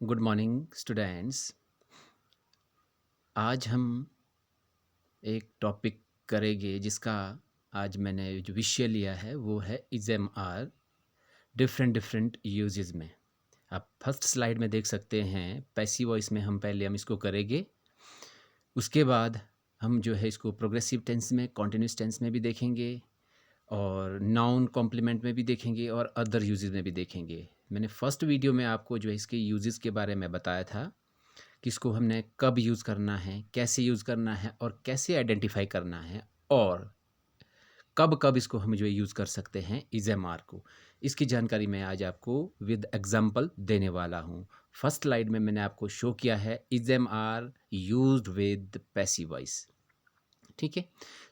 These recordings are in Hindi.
Good morning students. आज हम एक टॉपिक करेंगे जिसका आज मैंने जो विषय लिया है वो है is are different different uses में। आप फर्स्ट स्लाइड में देख सकते हैं, पैसिव वॉइस में हम पहले हम इसको करेंगे। उसके बाद हम जो है इसको प्रोग्रेसिव टेंस में, कॉन्टिन्यूस टेंस में भी देखेंगे और नाउन कॉम्प्लीमेंट में भी देखेंगे और अदर यूजेस में भी देखेंगे। मैंने फर्स्ट वीडियो में आपको जो है इसके यूजेस के बारे में बताया था कि इसको हमने कब यूज़ करना है, कैसे यूज़ करना है और कैसे आइडेंटिफाई करना है और कब कब इसको हम जो है यूज़ कर सकते हैं इज़ेमआर को। इसकी जानकारी मैं आज आपको विद एग्जांपल देने वाला हूँ। फर्स्ट स्लाइड में मैंने आपको शो किया है इज़ेमआर यूज्ड विद पैसिव वॉइस। ठीक है,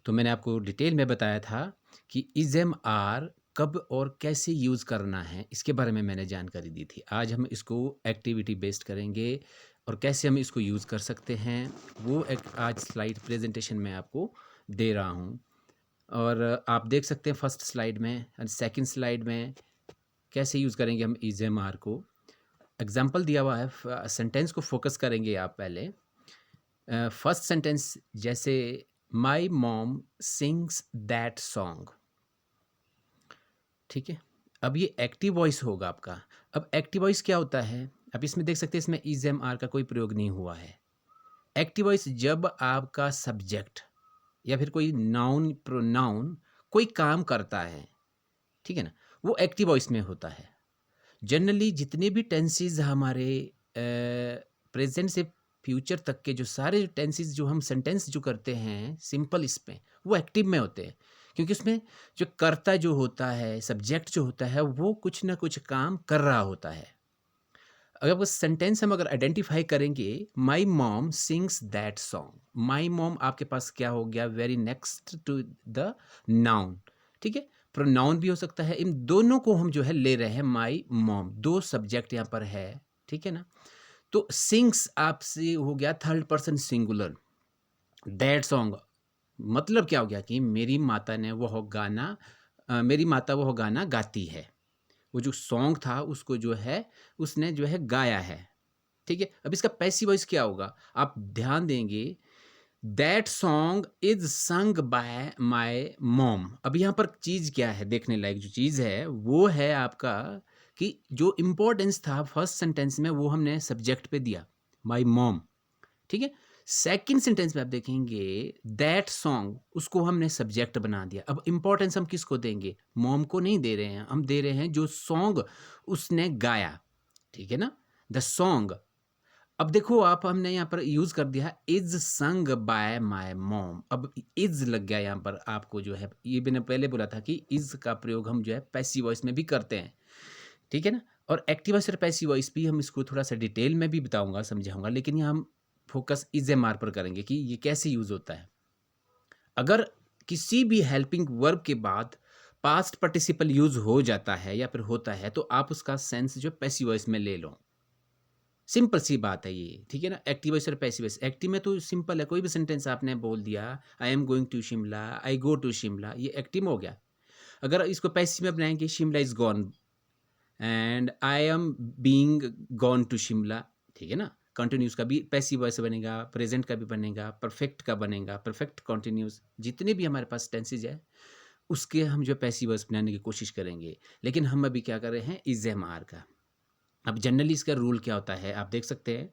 तो मैंने आपको डिटेल में बताया था कि इज़ेमआर कब और कैसे यूज़ करना है, इसके बारे में मैंने जानकारी दी थी। आज हम इसको एक्टिविटी बेस्ड करेंगे और कैसे हम इसको यूज़ कर सकते हैं, वो एक आज स्लाइड प्रेजेंटेशन में आपको दे रहा हूँ। और आप देख सकते हैं फर्स्ट स्लाइड में एंड सेकंड स्लाइड में कैसे यूज़ करेंगे हम इज़ेमआर को। एग्जाम्पल दिया हुआ है, सेंटेंस को फोकस करेंगे आप पहले। फर्स्ट सेंटेंस जैसे माई मॉम सिंग्स दैट सॉन्ग। ठीक है, अब ये एक्टिव वॉइस होगा आपका। अब एक्टिव वॉइस क्या होता है, अब इसमें देख सकते हैं इसमें इज एम आर का कोई प्रयोग नहीं हुआ है। एक्टिव वॉइस जब आपका सब्जेक्ट या फिर कोई नाउन प्रोनाउन कोई काम करता है, ठीक है ना, वो एक्टिव वॉइस में होता है। जनरली जितने भी टेंसेज हमारे प्रेजेंट से फ्यूचर तक के जो सारे टेंसेज जो हम सेंटेंस जो करते हैं सिंपल इसमें, वो एक्टिव में होते हैं, क्योंकि उसमें जो कर्ता जो होता है, सब्जेक्ट जो होता है, वो कुछ ना कुछ काम कर रहा होता है। अगर वो सेंटेंस हम अगर आइडेंटिफाई करेंगे, my mom sings that song, my mom आपके पास क्या हो गया, very next to the noun. ठीक है, प्रोनाउन भी हो सकता है, इन दोनों को हम जो है ले रहे हैं माई मॉम, दो सब्जेक्ट यहाँ पर है। ठीक है ना, तो सिंग्स आपसे हो गया third person singular. That song मतलब क्या हो गया कि मेरी माता ने वह गाना मेरी माता वह गाना गाती है। वो जो सॉन्ग था उसको जो है उसने जो है गाया है। ठीक है, अब इसका पैसिव वॉइस क्या होगा, आप ध्यान देंगे, that song is sung by my mom. अब यहाँ पर चीज़ क्या है, देखने लायक जो चीज़ है वो है आपका कि जो इम्पोर्टेंस था फर्स्ट सेंटेंस में वो हमने सब्जेक्ट पे दिया, माय मॉम। ठीक है, सेकंड सेंटेंस में आप देखेंगे दैट सॉन्ग, उसको हमने सब्जेक्ट बना दिया। अब इंपॉर्टेंस हम किसको देंगे, मॉम को नहीं दे रहे हैं, हम दे रहे हैं जो सॉन्ग उसने गाया। ठीक है ना, द सॉन्ग। अब देखो आप, हमने यहाँ पर यूज कर दिया is sung by my mom. अब इज लग गया यहाँ पर आपको, जो है ये मैंने पहले बोला था कि इज का प्रयोग हम जो है पैसिव वॉइस में भी करते हैं। ठीक है ना, और एक्टिव वॉइस और पैसिव वॉइस भी हम इसको थोड़ा सा डिटेल में भी बताऊंगा, समझाऊंगा, लेकिन यहाँ हम फोकस इज एम आर पर करेंगे कि ये कैसे यूज होता है। अगर किसी भी हेल्पिंग वर्ब के बाद पास्ट पार्टिसिपल यूज हो जाता है या फिर होता है, तो आप उसका सेंस जो पैसिव वॉइस में ले लो। सिंपल सी बात है ये। ठीक है ना, एक्टिव वॉइस और पैसिव वॉइस। एक्टिव में तो सिंपल है, कोई भी सेंटेंस आपने बोल दिया, I am going to Shimla, I go to Shimla, ये एक्टिव में हो गया। अगर इसको पैसिव में बनाएंगे, Shimla is gone and I am being gone to Shimla. ठीक है ना, कंटिन्यूस का भी पैसिव वॉइस बनेगा, प्रेजेंट का भी बनेगा, परफेक्ट का बनेगा, परफेक्ट कंटिन्यूस, जितने भी हमारे पास टेंसेज है उसके हम जो पैसिव वॉइस बनाने की कोशिश करेंगे। लेकिन हम अभी क्या कर रहे हैं, इज एम आर का। अब जनरली इसका रूल क्या होता है, आप देख सकते हैं,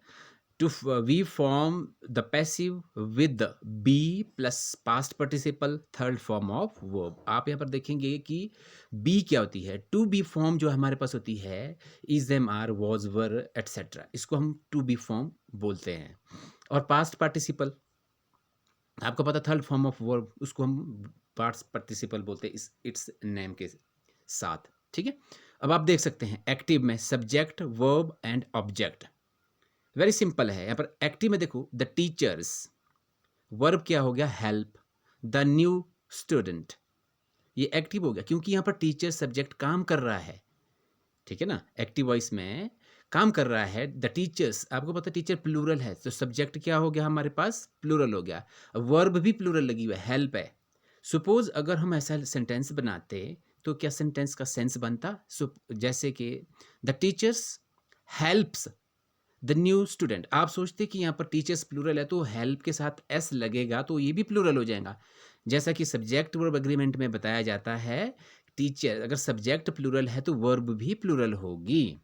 to we form the passive with be plus past participle third form of verb. आप यहाँ पर देखेंगे कि बी क्या होती है, टू बी फॉर्म जो हमारे पास होती है, is M are was were etcetera, इसको हम टू बी फॉर्म बोलते हैं। और पास्ट पार्टिसिपल आपको पता, थर्ड फॉर्म ऑफ वर्ब, उसको हम पास्ट पार्टिसिपल बोलते हैं इस इट्स नेम के साथ। ठीक है, अब आप देख सकते हैं एक्टिव में subject verb and object, very simple है। यहाँ पर एक्टिव में देखो, द टीचर्स, वर्ब क्या हो गया, हेल्प, द न्यू स्टूडेंट, ये एक्टिव हो गया क्योंकि यहाँ पर टीचर सब्जेक्ट काम कर रहा है। ठीक है ना, एक्टिव वॉइस में काम कर रहा है द टीचर्स। आपको पता है टीचर प्लूरल है, तो सब्जेक्ट क्या हो गया हमारे पास, प्लूरल हो गया। वर्ब भी प्लूरल लगी हुई है, हेल्प है। सपोज अगर हम ऐसा सेंटेंस बनाते तो क्या सेंटेंस का सेंस बनता, जैसे कि the teachers helps the new student, आप सोचते कि यहाँ पर टीचर्स प्लूरल है तो हेल्प के साथ एस लगेगा तो ये भी प्लूरल हो जाएगा। जैसा कि सब्जेक्ट वर्ब एग्रीमेंट में बताया जाता है, टीचर अगर सब्जेक्ट प्लूरल है तो वर्ब भी प्लूरल होगी।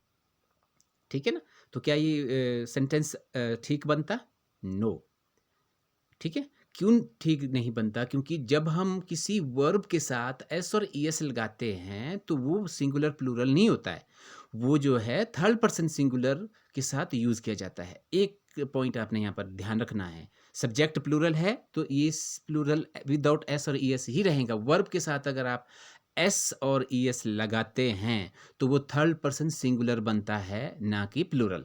ठीक है ना? तो क्या ये सेंटेंस ठीक बनता? नो। ठीक है? क्यों ठीक नहीं बनता? क्योंकि जब हम किसी वर्ब के साथ एस और ईएस लगाते हैं तो वो सिंगुलर प्लूरल नहीं होता है। वो जो है थर्ड पर्सन सिंगुलर के साथ यूज़ किया जाता है। एक पॉइंट आपने यहाँ पर ध्यान रखना है, सब्जेक्ट प्लूरल है तो ये प्लूरल विदाउट एस और ईएस ही रहेगा। वर्ब के साथ अगर आप एस और ईएस लगाते हैं तो वो थर्ड पर्सन सिंगुलर बनता है, ना कि प्लूरल।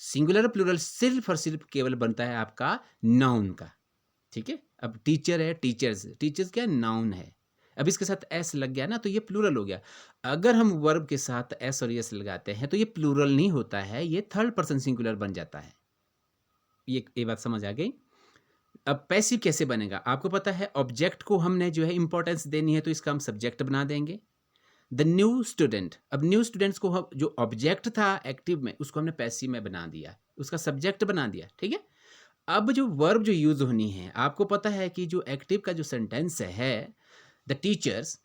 सिंगुलर प्लूरल सिर्फ और सिर्फ केवल बनता है आपका नाउन का। ठीक है? अब टीचर है, टीचर्स, टीचर्स क्या नाउन है। अब इसके साथ एस लग गया ना तो ये प्लूरल हो गया। अगर हम वर्ब के साथ एस और एस लगाते हैं तो ये प्लूरल नहीं होता है, ये थर्ड पर्सन सिंगुलर बन जाता है। ये बात समझ आ गई? अब पैसिव कैसे बनेगा? आपको पता है ऑब्जेक्ट को हमने जो है इंपॉर्टेंस देनी है तो इसका हम सब्जेक्ट बना देंगे। द न्यू स्टूडेंट, अब न्यू स्टूडेंट्स को हम जो ऑब्जेक्ट था एक्टिव में उसको हमने पैसिव में बना दिया, उसका सब्जेक्ट बना दिया। ठीक है? अब जो वर्ब जो यूज होनी है, आपको पता है कि जो एक्टिव का जो सेंटेंस है, the teachers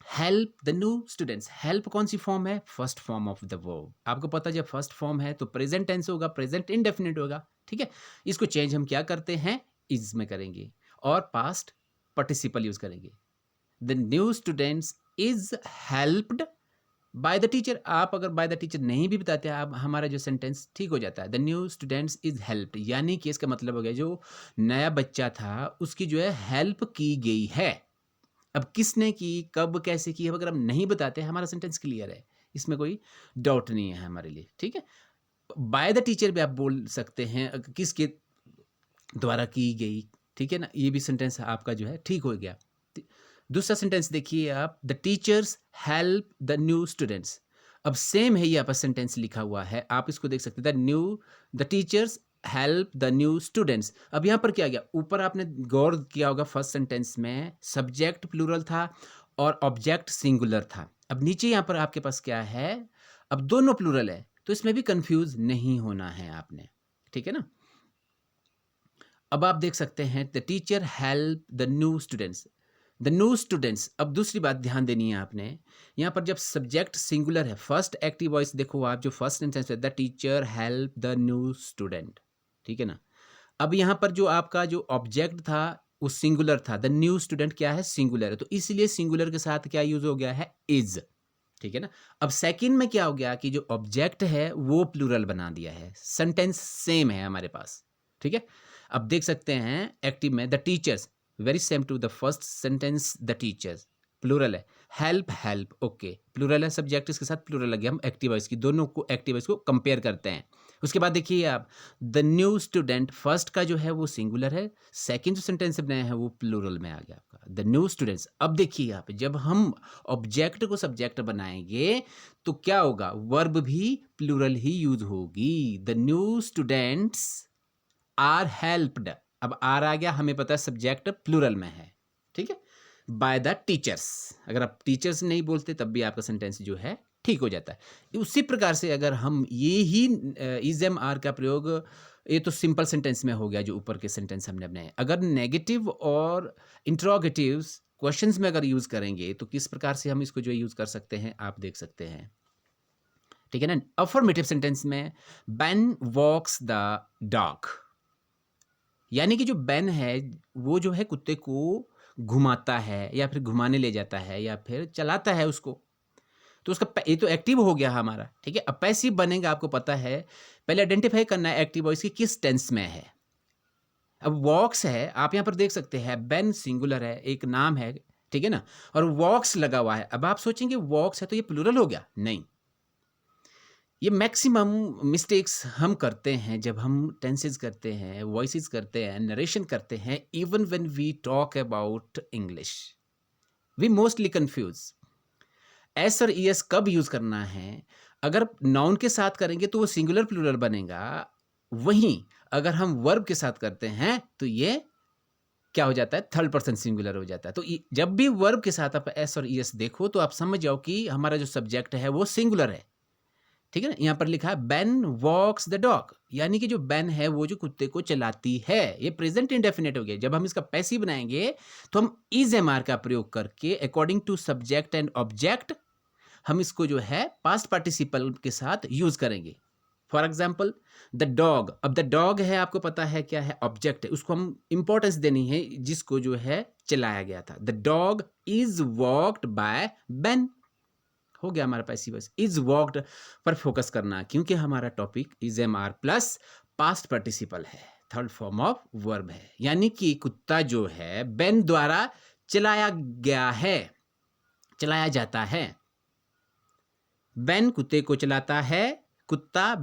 help the new students, help कौन सी फॉर्म है? First form of the verb. आपको पता है जब फर्स्ट फॉर्म है तो प्रेजेंट टेंस होगा, प्रेजेंट इंडेफिनिट होगा। ठीक है? इसको चेंज हम क्या करते हैं? इज में करेंगे और पास्ट पार्टिसिपल यूज करेंगे। The new students is helped by the teacher. आप अगर बाय द टीचर नहीं भी बताते आप, हमारा जो सेंटेंस ठीक हो जाता है। The new students is helped, यानी कि इसका मतलब हो गया जो नया बच्चा था उसकी जो है हेल्प की गई है। अब किसने की, कब, कैसे की, अगर हम नहीं बताते हमारा सेंटेंस क्लियर है, इसमें कोई डाउट नहीं है हमारे लिए। ठीक है? बाय द टीचर भी आप बोल सकते हैं, किसके द्वारा की गई। ठीक है ना? ये भी सेंटेंस आपका जो है ठीक हो गया। दूसरा सेंटेंस देखिए आप, the teachers help the new students. अब सेम है, यहाँ पर सेंटेंस लिखा हुआ है, आप इसको देख सकते हैं, the teachers help the new students. अब यहाँ पर क्या गया, ऊपर आपने गौर किया होगा फर्स्ट सेंटेंस में सब्जेक्ट प्लूरल था और ऑब्जेक्ट सिंगुलर था। अब नीचे यहाँ पर आपके पास क्या है, अब दोनों प्लूरल है तो इसमें भी कंफ्यूज नहीं होना है आपने। ठीक है ना? अब आप देख सकते हैं the teacher help the new students, the new students. अब दूसरी बात ध्यान देनी है आपने, यहाँ पर जब सब्जेक्ट सिंगुलर है, फर्स्ट एक्टिव वॉइस देखो आप, जो फर्स्ट सेंटेंस है, the teacher help the new student. ठीक है ना? अब यहाँ पर जो आपका जो ऑब्जेक्ट था वो सिंगुलर था, द न्यू स्टूडेंट क्या है? सिंगुलर है, तो इसलिए सिंगुलर के साथ क्या यूज हो गया है? इज। ठीक है ना? अब सेकंड में क्या हो गया कि जो ऑब्जेक्ट है वो प्लूरल बना दिया है, सेंटेंस सेम है हमारे पास। ठीक है? अब देख सकते हैं एक्टिव में the teachers, very same to the first sentence, the teachers plural है, हेल्प हेल्प ओके प्लूरल है, सब्जेक्ट इसके साथ प्लूरल लगे, हम एक्टिव वॉइस की दोनों को एक्टिव वॉइस को कंपेयर करते हैं। उसके बाद देखिए आप, द न्यू स्टूडेंट, फर्स्ट का जो है वो सिंगुलर है, सेकंड जो सेंटेंस बनाया है वो प्लूरल में आ गया आपका, द न्यू स्टूडेंट्स। अब देखिए आप, जब हम ऑब्जेक्ट को सब्जेक्ट बनाएंगे तो क्या होगा? वर्ब भी प्लूरल ही यूज होगी, the new students are helped. अब आर आ गया, हमें पता है सब्जेक्ट प्लूरल में है। ठीक है? बाय द टीचर्स, अगर आप टीचर्स नहीं बोलते तब भी आपका सेंटेंस जो है ठीक हो जाता है। उसी प्रकार से अगर हम ये ही इज एम आर का प्रयोग, ये तो सिंपल सेंटेंस में हो गया जो ऊपर के सेंटेंस हमने बनाए, अगर नेगेटिव और इंट्रोगेटिव्स क्वेश्चंस में अगर यूज करेंगे तो किस प्रकार से हम इसको जो यूज कर सकते हैं आप देख सकते हैं। ठीक है ना? अफर्मेटिव सेंटेंस में बेन वॉक्स द डॉग, यानी कि जो बेन है वो जो है कुत्ते को घुमाता है या फिर घुमाने ले जाता है या फिर चलाता है उसको, तो उसका ये तो एक्टिव हो गया हमारा। ठीक है? अब पैसिव बनेगा, आपको पता है पहले आइडेंटिफाई करना है एक्टिव वॉइस की किस टेंस में है। अब वॉक्स है, आप यहाँ पर देख सकते हैं, बेन सिंगुलर है, एक नाम है। ठीक है ना? और वॉक्स लगा हुआ है। अब आप सोचेंगे वॉक्स है तो ये प्लूरल हो गया, नहीं। ये मैक्सिमम मिस्टेक्स हम करते हैं जब हम टेंसेस करते हैं, वॉइसेस करते हैं, नरेशन करते हैं, even when we talk about English we mostly confuse S और ईएस कब यूज करना है। अगर नाउन के साथ करेंगे तो वो सिंगुलर प्लूरल बनेगा, वहीं अगर हम वर्ब के साथ करते हैं तो ये क्या हो जाता है? थर्ड पर्सन सिंगुलर हो जाता है। तो जब भी वर्ब के साथ आप एस और ईएस देखो तो आप समझ जाओ कि हमारा जो सब्जेक्ट है वो सिंगुलर है। ठीक है ना, यहाँ पर लिखा है बेन वॉक्स द डॉग, यानी कि जो बेन है वो जो कुत्ते को चलाती है, ये प्रेजेंट इंडेफिनिट हो गया। जब हम इसका पैसिव बनाएंगे तो हम इज एम आर का प्रयोग करके according to subject and object हम इसको जो है पास्ट पार्टिसिपल के साथ यूज करेंगे। फॉर एग्जाम्पल द डॉग, अब द डॉग है आपको पता है क्या है, ऑब्जेक्ट है, उसको हम इंपॉर्टेंस देनी है जिसको जो है चलाया गया था। The dog is walked by Ben, हो गया हमारा पैसिव वॉइस। इज वॉक्ड पर फोकस करना क्योंकि हमारा topic is M are plus past participle है, थर्ड फॉर्म ऑफ वर्ब है, यानी कि कुत्ता जो है बेन द्वारा चलाया गया है, चलाया जाता है। बेन कुत्ते को चलाता है, कुत्ता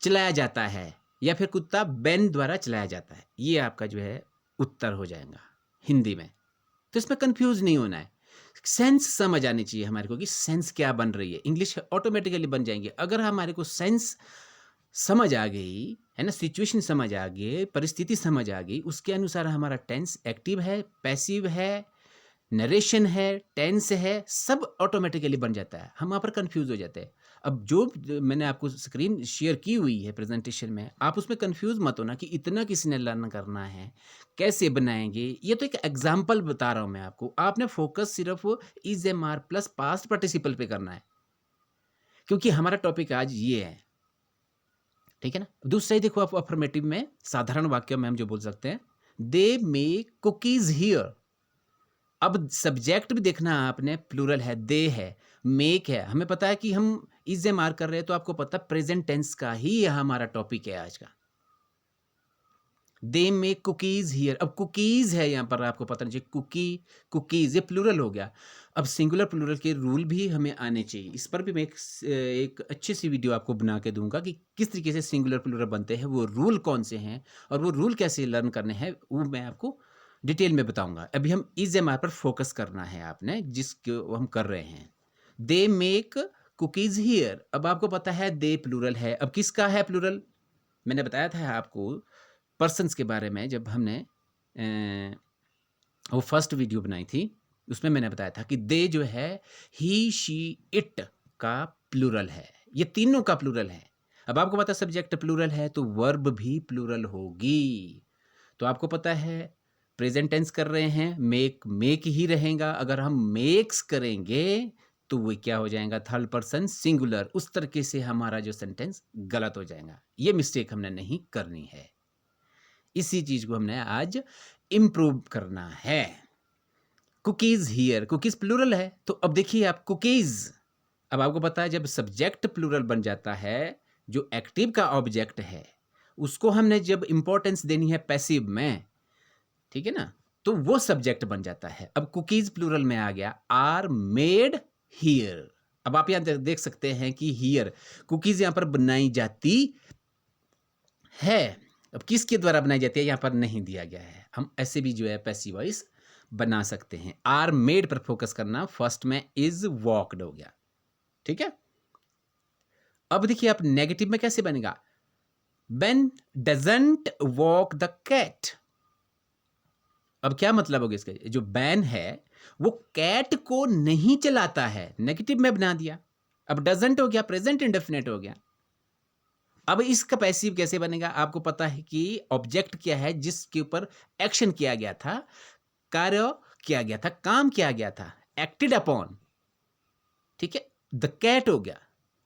चलाया जाता है, या फिर कुत्ता बेन द्वारा चलाया जाता है। ये आपका जो है उत्तर हो जाएगा हिंदी में। तो इसमें कंफ्यूज नहीं होना है, सेंस समझ आनी चाहिए हमारे को कि सेंस क्या बन रही है। इंग्लिश ऑटोमेटिकली बन जाएंगे अगर हमारे को सेंस समझ आ गई है ना, सिचुएशन समझ आ गई, परिस्थिति समझ आ गई, उसके अनुसार हमारा टेंस एक्टिव है, पैसिव है, नरेशन है, टेंस है, सब ऑटोमेटिकली बन जाता है। हम वहाँ पर कंफ्यूज हो जाते हैं। अब जो मैंने आपको स्क्रीन शेयर की हुई है प्रेजेंटेशन में, आप उसमें कंफ्यूज मत होना कि इतना किसने लर्न करना है, कैसे बनाएंगे। ये तो एक एग्जाम्पल बता रहा हूँ मैं आपको, आपने फोकस सिर्फ is M are plus past participle पे करना है क्योंकि हमारा टॉपिक आज ये है, ठीक है ना। दूसरा ही देखो, आप अफर्मेटिव में साधारण वाक्य में हम जो बोल सकते हैं, दे मेक कुकीज हियर। अब सब्जेक्ट भी देखना आपने, प्लूरल है, दे है, मेक है, हमें पता है कि हम इज एम आर कर रहे हैं, तो आपको पता प्रेजेंट टेंस का ही यह हमारा टॉपिक है आज का। दे मेक कुकीज हियर, अब कुकीज है यहाँ पर, आपको पता नहीं चाहिए, कुकी कुकीज, ये प्लूरल हो गया। अब सिंगुलर प्लूरल के रूल भी हमें आने चाहिए, इस पर भी मैं एक अच्छी सी वीडियो आपको बना के दूंगा कि किस तरीके से सिंगुलर प्लूरल बनते हैं, वो रूल कौन से हैं और वो रूल कैसे लर्न करने हैं, वो मैं आपको डिटेल में बताऊंगा। अभी हम इज एम आर पर फोकस करना है आपने, जिसको हम कर रहे हैं। दे मेक कुकीज हियर, अब आपको पता है दे प्लूरल है, अब किसका है प्लूरल, मैंने बताया था आपको पर्सन्स के बारे में जब हमने वो फर्स्ट वीडियो बनाई थी, उसमें मैंने बताया था कि दे जो है ही शी इट का प्लूरल है, ये तीनों का प्लूरल है। अब आपको पता है सब्जेक्ट प्लूरल है तो वर्ब भी प्लूरल होगी। तो आपको पता है प्रेजेंट टेंस कर रहे हैं, मेक मेक ही रहेगा, अगर हम मेक्स करेंगे तो वो क्या हो जाएगा, थर्ड पर्सन सिंगुलर, उस तरीके से हमारा जो सेंटेंस गलत हो जाएगा। ये मिस्टेक हमने नहीं करनी है, इसी चीज को हमने आज इम्प्रूव करना है। कुकीज हियर, कुकीज प्लूरल है, तो अब देखिए आप कुकीज, अब आपको पता है जब सब्जेक्ट प्लूरल बन जाता है, जो एक्टिव का ऑब्जेक्ट है उसको हमने जब इंपॉर्टेंस देनी है पैसिव में, ठीक है ना, तो वो सब्जेक्ट बन जाता है। अब कुकीज प्लूरल में आ गया, आर मेड हियर। अब आप यहां देख सकते हैं कि हियर कुकीज यहां पर बनाई जाती है, अब किसके द्वारा बनाई जाती है यहाँ पर नहीं दिया गया है, हम ऐसे भी जो है पैसिव वॉइस बना सकते हैं। आर मेड पर फोकस करना, फर्स्ट में इज वॉक्ड हो गया, ठीक है। अब देखिए आप नेगेटिव में कैसे बनेगा, Ben doesn't walk the cat. अब क्या मतलब होगा इसका, जो बैन है वो कैट को नहीं चलाता है, नेगेटिव में बना दिया। अब डजंट हो गया, प्रेजेंट इंडेफिनिट हो गया। अब इसका पैसिव कैसे बनेगा, आपको पता है कि ऑब्जेक्ट क्या है जिसके ऊपर एक्शन किया गया था, कार्य किया गया था, काम किया गया था, एक्टेड अपॉन, ठीक है, द कैट हो गया।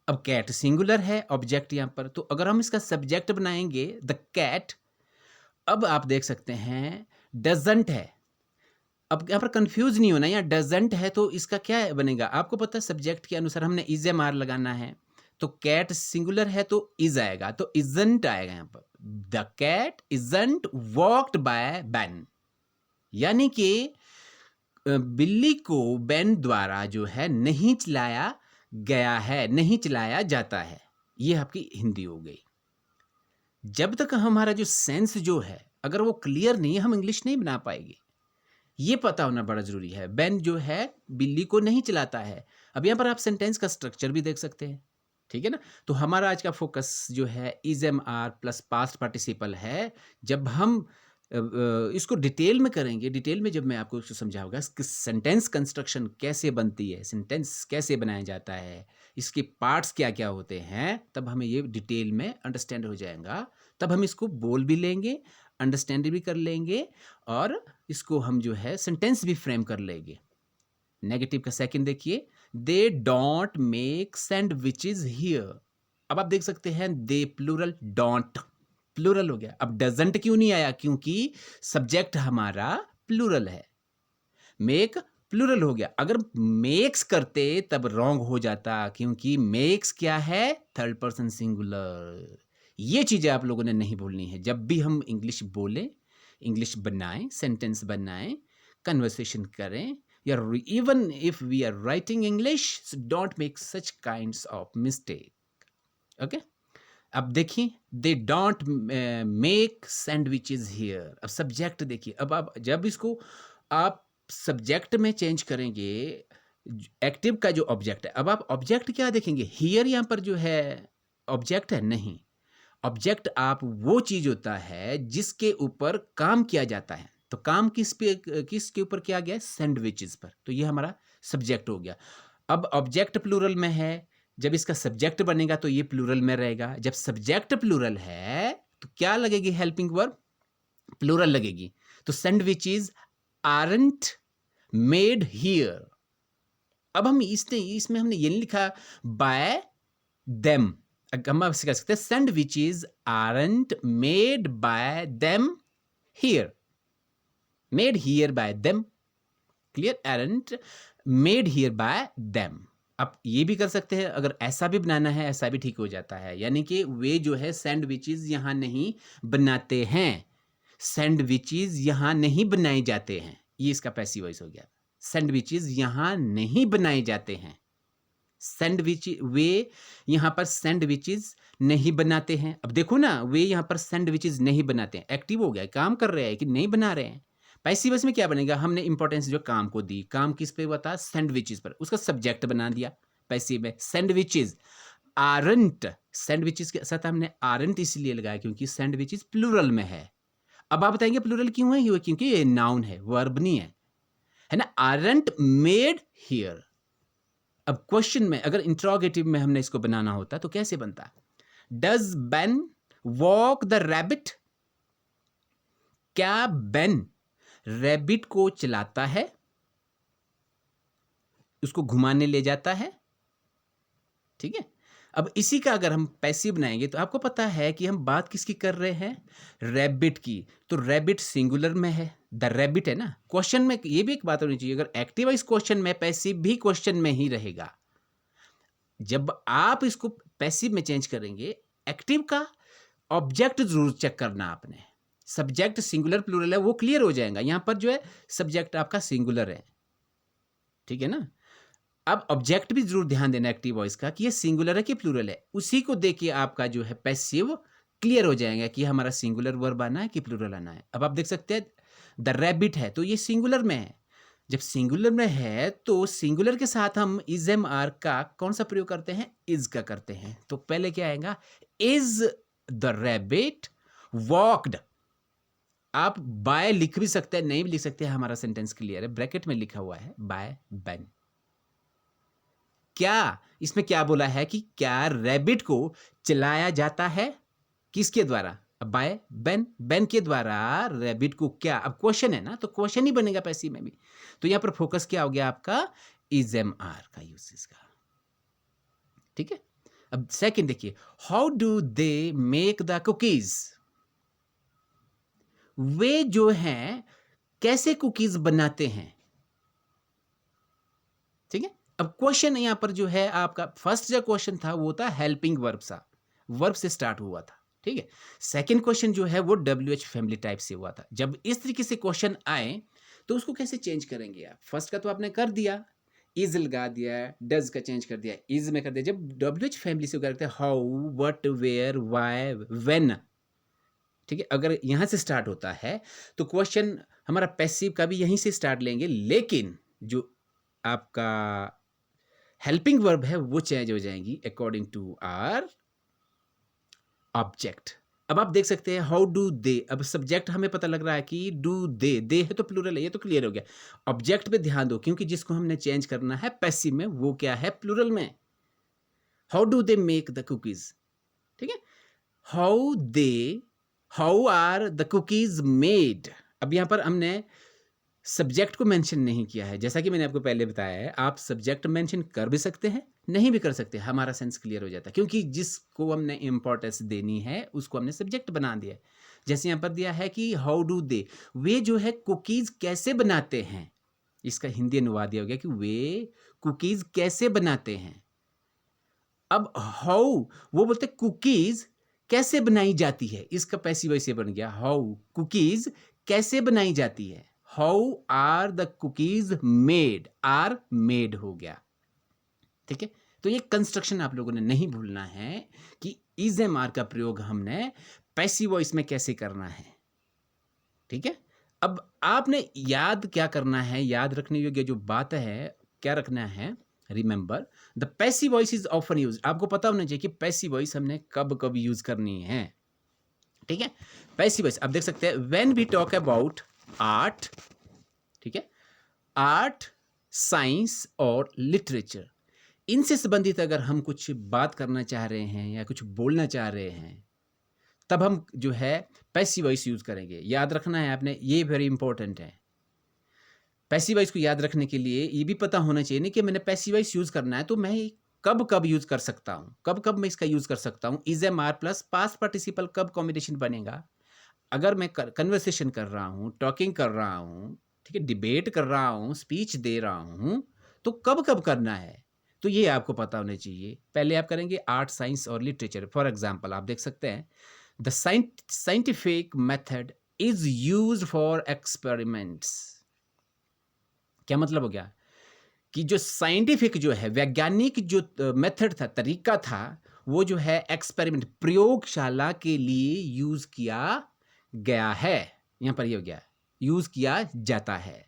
अब कैट सिंगुलर है ऑब्जेक्ट यहां पर, तो अगर हम इसका सब्जेक्ट बनाएंगे द कैट, अब आप देख सकते हैं डजंट है। अब यहां पर कंफ्यूज नहीं होना, यहाँ डजंट है तो इसका क्या बनेगा, आपको पता है सब्जेक्ट के अनुसार हमने इज एम आर लगाना है, तो कैट सिंगुलर है तो इज आएगा, तो इजंट आएगा यहां पर, the cat isn't walked by Ben, यानी कि बिल्ली को बैन द्वारा जो है नहीं चलाया गया है, नहीं चलाया जाता है। ये आपकी हिंदी हो गई। जब तक हमारा जो सेंस जो है अगर वो क्लियर नहीं है, हम इंग्लिश नहीं बना पाएंगे, ये पता होना बड़ा जरूरी है। बैन जो है बिल्ली को नहीं चलाता है। अब यहां पर आप सेंटेंस का स्ट्रक्चर भी देख सकते हैं, ठीक है ना। तो हमारा आज का फोकस जो है is M are plus past participle है। जब हम इसको डिटेल में करेंगे, डिटेल में जब मैं आपको इसको समझाऊँगा कि सेंटेंस कंस्ट्रक्शन कैसे बनती है, सेंटेंस कैसे बनाया जाता है, इसके पार्ट्स क्या-क्या होते हैं, तब हमें ये डिटेल में अंडरस्टैंड हो जाएगा। तब हम इसको बोल भी लेंगे, अंडरस्टैंड भी कर लेंगे और इसको हम जो है सेंटेंस भी फ्रेम कर लेंगे। नेगेटिव का सेकंड देखिए, they don't make sandwiches here. अब आप देख सकते हैं दे प्लूरल, डोंट प्लूरल हो गया। अब डजंट क्यों नहीं आया? क्योंकि सब्जेक्ट हमारा प्लूरल है। मेक प्लूरल हो गया। अगर मेक्स करते तब रॉन्ग हो जाता, क्योंकि मेक्स क्या है? Third person singular. ये चीजें आप लोगों ने नहीं भूलनी है। जब भी हम इंग्लिश बोलें, इंग्लिश बनाएं, सेंटेंस बनाएं, कन्वर्सेशन करें, या even if we are writing English, don't make such kinds of mistake. Okay, अब देखिए, they don't make sandwiches here. अब सब्जेक्ट देखिए, अब आप जब इसको आप सब्जेक्ट में चेंज करेंगे, एक्टिव का जो ऑब्जेक्ट है, अब आप ऑब्जेक्ट क्या देखेंगे? हियर यहाँ पर जो है ऑब्जेक्ट है? नहीं, ऑब्जेक्ट आप वो चीज होता है जिसके ऊपर काम किया जाता है। तो काम किसके ऊपर किया गया है? सैंडविचेस पर। तो ये हमारा सब्जेक्ट हो गया। अब ऑब्जेक्ट प्लूरल में है, जब इसका सब्जेक्ट बनेगा तो ये प्लूरल में रहेगा। जब सब्जेक्ट प्लूरल है तो क्या लगेगी? हेल्पिंग वर्ब प्लूरल लगेगी। तो सैंडविचेस आरंट मेड हियर। अब हम इसमें हमने ये नहीं लिखा बाय देम। हम आपसे कह सकते हैं sandwiches aren't made by them here. Made here bye them, clear? Aren't made here bye them. आप ये भी कर सकते हैं, अगर ऐसा भी बनाना है ऐसा भी ठीक हो जाता है। यानी कि वे जो है सैंडविचेस यहाँ नहीं बनाते हैं, सैंडविचेस यहाँ नहीं बनाए जाते हैं। ये इसका पैसिव वॉइस हो गया। सैंडविचेस यहाँ नहीं बनाए जाते हैं। सैंडविच, वे यहाँ पर सैंडविचेस नहीं बनाते हैं। अब देखो ना, वे यहाँ पर सैंडविचेस नहीं बनाते हैं, एक्टिव हो गया, काम कर रहे हैं कि नहीं बना रहे हैं। पैसिव वॉइस में क्या बनेगा? हमने इंपॉर्टेंस जो काम को दी, काम किस पे हुआ था? सैंडविचेस पर, उसका सब्जेक्ट बना दिया पैसिव में। सैंडविचेस आरंट, सैंडविचेस के साथ हमने आरंट इसलिए लगाया क्योंकि सैंडविचेस प्लूरल में है। अब आप बताएंगे प्लूरल क्यों है? ये क्योंकि ये नाउन है, वर्ब नहीं है ना? Aren't made here. अब क्वेश्चन में अगर इंट्रोगेटिव में हमने इसको बनाना होता तो कैसे बनता? Does Ben walk the rabbit? क्या बेन रैबिट को चलाता है, उसको घुमाने ले जाता है? ठीक है। अब इसी का अगर हम पैसिव बनाएंगे तो आपको पता है कि हम बात किसकी कर रहे हैं? रैबिट की। तो रैबिट सिंगुलर में है, द रैबिट है ना। क्वेश्चन में ये भी एक बात होनी चाहिए, अगर एक्टिव है इस क्वेश्चन में, पैसिव भी क्वेश्चन में ही रहेगा। जब आप इसको पैसिव में चेंज करेंगे, एक्टिव का ऑब्जेक्ट जरूर चेक करना आपने। सब्जेक्ट सिंगुलर प्लूरल है वो क्लियर हो जाएगा। यहां पर जो है सब्जेक्ट आपका सिंगुलर है, ठीक है ना। अब ऑब्जेक्ट भी जरूर ध्यान देना एक्टिव वॉइस का कि ये सिंगुलर है कि प्लूरल है। उसी को देखिए आपका जो है पैसिव क्लियर हो जाएगा कि हमारा सिंगुलर वर्ब आना है कि प्लूरल आना है। अब आप देख सकते हैं द रैबिट है तो ये सिंगुलर में है। जब सिंगुलर में है तो सिंगुलर के साथ हम इज एम आर का कौन सा प्रयोग करते हैं? इज का करते हैं। तो पहले क्या आएगा? Is the rabbit walked. आप बाय लिख भी सकते हैं, नहीं भी लिख सकते हैं, हमारा सेंटेंस क्लियर है। ब्रैकेट में लिखा हुआ है बाय बेन। क्या इसमें क्या बोला है कि क्या रैबिट को चलाया जाता है? किसके द्वारा? बाय बेन, बेन के द्वारा रैबिट को क्या? अब क्वेश्चन है ना, तो क्वेश्चन ही बनेगा पैसिव में भी। तो यहां पर फोकस क्या हो गया आपका? इज एम आर का यूसेज का, ठीक है। अब सेकंड देखिए, how do they make the cookies? वे जो हैं कैसे कुकीज बनाते हैं, ठीक है। अब क्वेश्चन यहां पर जो है आपका फर्स्ट जो क्वेश्चन था वो था हेल्पिंग वर्ब सा, वर्ब से स्टार्ट हुआ था, ठीक है। सेकंड क्वेश्चन जो है वो डब्ल्यूएच फैमिली टाइप से हुआ था। जब इस तरीके से क्वेश्चन आए तो उसको कैसे चेंज करेंगे आप? फर्स्ट का तो आपने कर दिया, इज लगा दिया, डज का चेंज कर दिया, इज में कर दिया। जब डब्ल्यूएच फैमिली से करते हैं how, what, where, why, when, ठीक है। अगर यहां से स्टार्ट होता है तो क्वेश्चन हमारा पैसिव का भी यहीं से स्टार्ट लेंगे, लेकिन जो आपका हेल्पिंग वर्ब है वो चेंज हो जाएंगी अकॉर्डिंग टू आर ऑब्जेक्ट। अब आप देख सकते हैं हाउ डू दे, अब सब्जेक्ट हमें पता लग रहा है कि डू दे है तो प्लूरल है, ये तो क्लियर हो गया। ऑब्जेक्ट पे ध्यान दो, क्योंकि जिसको हमने चेंज करना है पैसिव में, वो क्या है, प्लूरल में। How do they make the cookies, ठीक है, how are the cookies made. अब यहां पर हमने सब्जेक्ट को मेंशन नहीं किया है, जैसा कि मैंने आपको पहले बताया है, आप सब्जेक्ट मेंशन कर भी सकते हैं, नहीं भी कर सकते, हमारा सेंस क्लियर हो जाता है, क्योंकि जिसको हमने इंपॉर्टेंस देनी है उसको हमने सब्जेक्ट बना दिया है। जैसे यहाँ पर दिया है कि हाउ डू दे, वे जो है कुकीज कैसे बनाते हैं, इसका हिंदी अनुवाद दिया हो गया कि वे कुकीज कैसे बनाते हैं। अब हाउ, वो बोलते कुकीज कैसे बनाई जाती है, इसका पैसिव वॉइस ये बन गया, हाउ कुकीज कैसे बनाई जाती है, how are the cookies made, are made हो गया, ठीक है। तो ये कंस्ट्रक्शन आप लोगों ने नहीं भूलना है कि इज एम आर का प्रयोग हमने पैसिव वॉइस में कैसे करना है, ठीक है। अब आपने याद क्या करना है, याद रखने योग्य जो बात है, क्या रखना है, remember the passive voice is often use, आपको पता होना चाहिए कि पैसिव वॉइस हमने कब कब यूज करनी है, ठीक है। पैसिव वॉइस आप देख सकते हैं when we talk about art, ठीक है, आर्ट, साइंस और लिटरेचर, इनसे संबंधित अगर हम कुछ बात करना चाह रहे हैं या कुछ बोलना चाह रहे हैं, तब हम जो है पैसिव वॉइस यूज करेंगे। याद रखना है आपने, ये वेरी इंपॉर्टेंट है। पैसिव वॉइस को याद रखने के लिए ये भी पता होना चाहिए ना कि मैंने पैसिव वॉइस यूज करना है, तो मैं कब कब यूज कर सकता हूँ, कब कब मैं इसका यूज कर सकता हूँ। Is M are plus past participle कब कॉम्बिनेशन बनेगा, अगर मैं कन्वर्सेशन कर रहा हूँ, टॉकिंग कर रहा हूँ, ठीक है, डिबेट कर रहा हूँ, स्पीच दे रहा हूँ, तो कब कब करना है, तो ये आपको पता होना चाहिए। पहले आप करेंगे आर्ट, साइंस और लिटरेचर। फॉर एग्जाम्पल आप देख सकते हैं the scientific method is use for experiments. क्या मतलब हो गया कि जो साइंटिफिक जो है, वैज्ञानिक जो मेथड था, तरीका था, वो जो है एक्सपेरिमेंट, प्रयोगशाला के लिए यूज किया गया है। यहां पर ये हो गया यूज किया जाता है।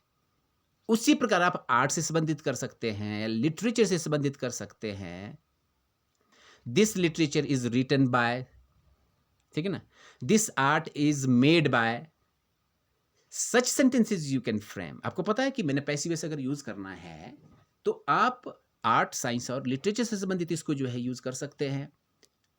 उसी प्रकार आप आर्ट से संबंधित कर सकते हैं, लिटरेचर से संबंधित कर सकते हैं। This literature is written by, ठीक है ना, this art is made by, such sentences you can frame. आपको पता है कि मैंने पैसिव वॉइस अगर यूज करना है तो आप आर्ट, साइंस और लिटरेचर से संबंधित इसको जो है यूज कर सकते हैं,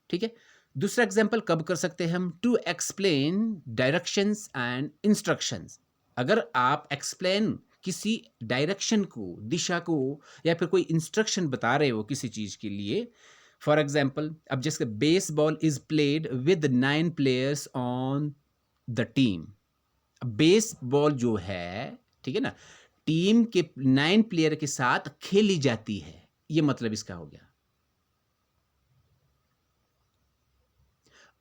ठीक है। दूसरा एग्जाम्पल कब कर सकते हैं हम, to explain directions and instructions. अगर आप एक्सप्लेन किसी डायरेक्शन को, दिशा को, या फिर कोई इंस्ट्रक्शन बता रहे हो किसी चीज के लिए, फॉर एग्जाम्पल अब जैसे baseball is played with 9 players on the team. Baseball जो है, ठीक है ना, टीम के 9 प्लेयर के साथ खेली जाती है, ये मतलब इसका हो गया।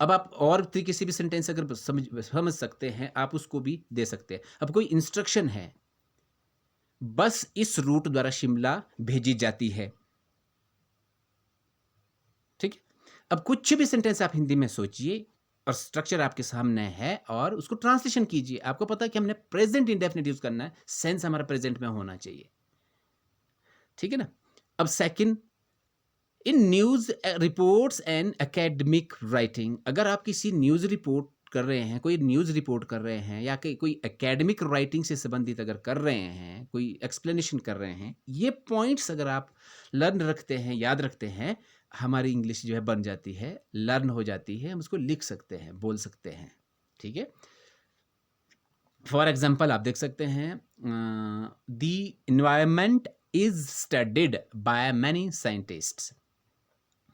अब आप और तरीके से भी सेंटेंस अगर समझ सकते हैं, आप उसको भी दे सकते हैं। अब कोई इंस्ट्रक्शन है, बस इस रूट द्वारा शिमला भेजी जाती है, ठीक है। अब कुछ भी सेंटेंस आप हिंदी में सोचिए और स्ट्रक्चर आपके सामने है और उसको ट्रांसलेशन कीजिए। आपको पता है कि हमने प्रेजेंट इंडेफिनिट यूज करना है, सेंस हमारा प्रेजेंट में होना चाहिए, ठीक है ना। अब second, in news reports and academic writing, अगर आप किसी न्यूज रिपोर्ट कर रहे हैं, कोई न्यूज रिपोर्ट कर रहे हैं, या कोई एकेडमिक राइटिंग से संबंधित अगर कर रहे हैं, कोई एक्सप्लेनेशन कर रहे हैं, ये पॉइंट्स अगर आप लर्न रखते हैं, याद रखते हैं, हमारी इंग्लिश जो है बन जाती है, लर्न हो जाती है, हम उसको लिख सकते हैं, बोल सकते हैं, ठीक है। फॉर एग्जाम्पल आप देख सकते हैं the environment is studied by many scientists.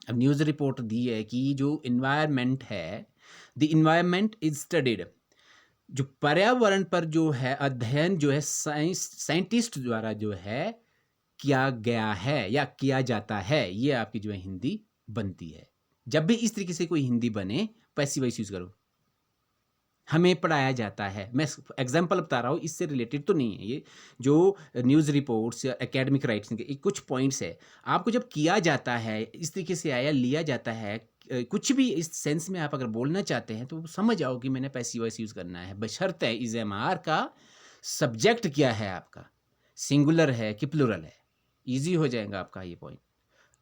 अब न्यूज़ रिपोर्ट दी है कि जो इन्वायरमेंट है, द इन्वायरमेंट इज स्टडीड, जो पर्यावरण पर जो है अध्ययन जो है साइंटिस्ट द्वारा जो है किया गया है या किया जाता है, ये आपकी जो है हिंदी बनती है। जब भी इस तरीके से कोई हिंदी बने, पैसिव वॉइस यूज करो। हमें पढ़ाया जाता है, मैं एग्जाम्पल बता रहा हूँ, इससे रिलेटेड तो नहीं है ये, जो न्यूज़ रिपोर्ट्स या एकेडमिक राइटिंग के कुछ पॉइंट्स है। आपको जब किया जाता है, इस तरीके से आया, लिया जाता है, कुछ भी इस सेंस में आप अगर बोलना चाहते हैं, तो समझ आओ कि मैंने पैसिव वॉइस यूज़ करना है, बशर्ते इज एम आर का सब्जेक्ट क्या है, आपका सिंगुलर है कि प्लूरल है। ईजी हो जाएगा आपका ये पॉइंट।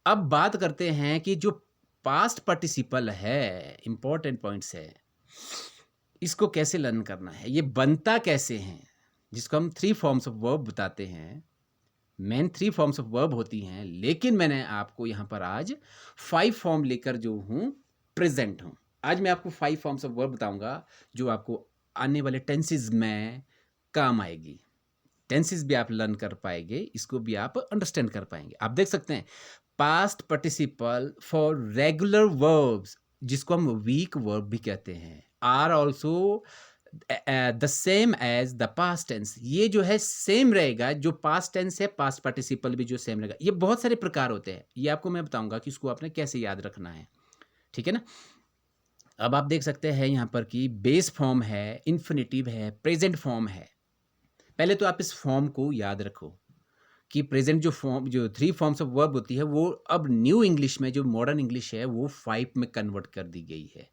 अब बात करते हैं कि जो पास्ट पार्टिसिपल है, इंपॉर्टेंट पॉइंट्स है, इसको कैसे लर्न करना है, ये बनता कैसे है, जिसको हम 3 फॉर्म्स ऑफ वर्ब बताते हैं। मेन 3 फॉर्म्स ऑफ वर्ब होती हैं, लेकिन मैंने आपको यहाँ पर आज 5 फॉर्म लेकर जो हूँ प्रेजेंट हूँ। आज मैं आपको 5 फॉर्म्स ऑफ वर्ब बताऊंगा जो आपको आने वाले टेंसेस में काम आएगी। टेंसेस भी आप लर्न कर पाएंगे, इसको भी आप अंडरस्टैंड कर पाएंगे। आप देख सकते हैं past participle for regular verbs, जिसको हम वीक वर्ब भी कहते हैं, are also the same as the past tense. ये जो है सेम रहेगा, जो पास्ट टेंस है पास्ट पार्टिसिपल भी जो सेम रहेगा। ये बहुत सारे प्रकार होते हैं, ये आपको मैं बताऊंगा कि इसको आपने कैसे याद रखना है, ठीक है ना। अब आप देख सकते हैं यहाँ पर कि बेस फॉर्म है, इन्फिनिटिव है, प्रेजेंट फॉर्म है। पहले तो आप इस फॉर्म को याद रखो कि प्रेजेंट जो फॉर्म, जो 3 फॉर्म्स ऑफ वर्ब होती है, वो अब न्यू इंग्लिश में, जो मॉडर्न इंग्लिश है, वो 5 में कन्वर्ट कर दी गई है।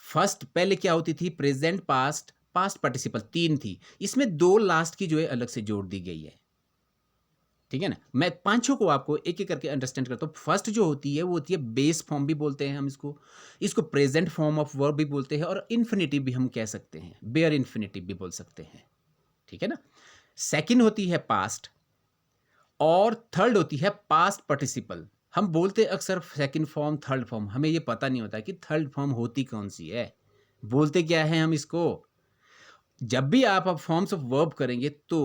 फर्स्ट पहले क्या होती थी, प्रेजेंट, पास्ट, पास्ट पार्टिसिपल 3 थी, इसमें 2 लास्ट की जो है अलग से जोड़ दी गई है, ठीक है ना। मैं पांचों को आपको एक एक करके अंडरस्टैंड करता हूँ। फर्स्ट जो होती है वो होती है बेस फॉर्म भी बोलते हैं हम इसको प्रेजेंट फॉर्म ऑफ वर्ब भी बोलते हैं, और इन्फिनिटिव भी हम कह सकते हैं, बेयर इन्फिनिटिव भी बोल सकते हैं, ठीक है ना। सेकंड होती है पास्ट, और थर्ड होती है पास्ट पार्टिसिपल। हम बोलते अक्सर सेकंड फॉर्म, थर्ड फॉर्म, हमें ये पता नहीं होता कि थर्ड फॉर्म होती कौन सी है, बोलते क्या है हम इसको। जब भी आप अब फॉर्म्स ऑफ वर्ब करेंगे तो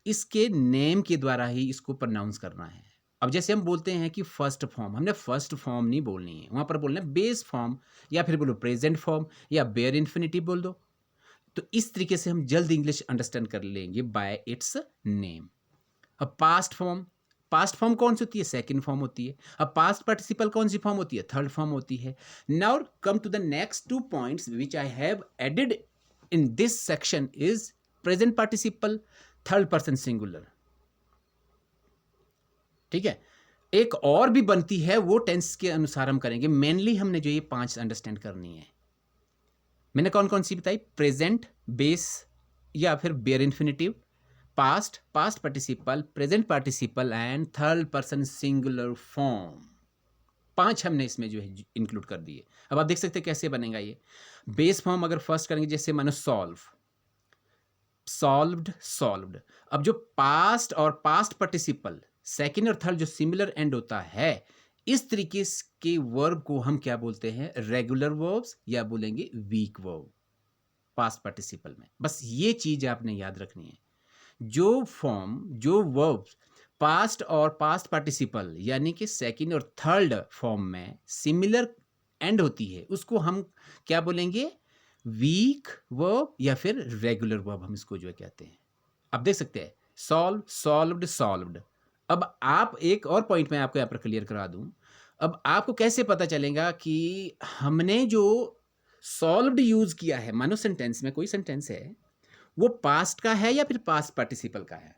इसके नेम के द्वारा ही इसको प्रोनाउंस करना है। अब जैसे हम बोलते हैं कि फर्स्ट फॉर्म, हमने फर्स्ट फॉर्म नहीं बोलनी है, वहां पर बोलना है बेस फॉर्म, या फिर बोलो प्रेजेंट फॉर्म, या बेयर इन्फिनिटिव बोल दो। तो इस तरीके से हम जल्द इंग्लिश अंडरस्टैंड कर लेंगे बाय इट्स नेम। अब पास्ट फॉर्म कौन सी होती है, सेकंड फॉर्म होती है। अब पास्ट पार्टिसिपल कौन सी फॉर्म होती है, थर्ड फॉर्म होती है। Now come to the next 2 points which I have added in this section is present participle, third person singular, ठीक है। एक और भी बनती है, वो टेंस के अनुसार हम करेंगे। मेनली हमने जो ये 5 अंडरस्टैंड करनी है। मैंने कौन कौन सी बताई, प्रेजेंट, बेस या फिर bare infinitive, past, past participle, present participle and third person singular form. 5 हमने इसमें जो है इंक्लूड कर दिए। अब आप देख सकते हैं कैसे बनेगा ये। बेस फॉर्म अगर फर्स्ट करेंगे, जैसे मानो सॉल्व, सॉल्व्ड, सॉल्व्ड। अब जो पास्ट और पास्ट पार्टिसिपल सेकंड और थर्ड जो सिमिलर एंड होता है, इस तरीके के वर्ब को हम क्या बोलते हैं, रेगुलर वर्ब्स, या बोलेंगे वीक वर्ब पास्ट पार्टिसिपल में। बस ये चीज आपने याद रखनी है। जो फॉर्म, जो वर्ब्स पास्ट और पास्ट पार्टिसिपल यानी कि सेकंड और थर्ड फॉर्म में सिमिलर एंड होती है, उसको हम क्या बोलेंगे, वीक वर्ब या फिर रेगुलर वर्ब, हम इसको जो है कहते हैं। अब देख सकते हैं सॉल्व, सॉल्व्ड, सॉल्व्ड। अब आप एक और पॉइंट मैं आपको यहाँ पर क्लियर करा दूं। अब आपको कैसे पता चलेगा कि हमने जो सॉल्व्ड यूज किया है, मानो सेंटेंस में कोई सेंटेंस है, वो पास्ट का है या फिर पास्ट पार्टिसिपल का है।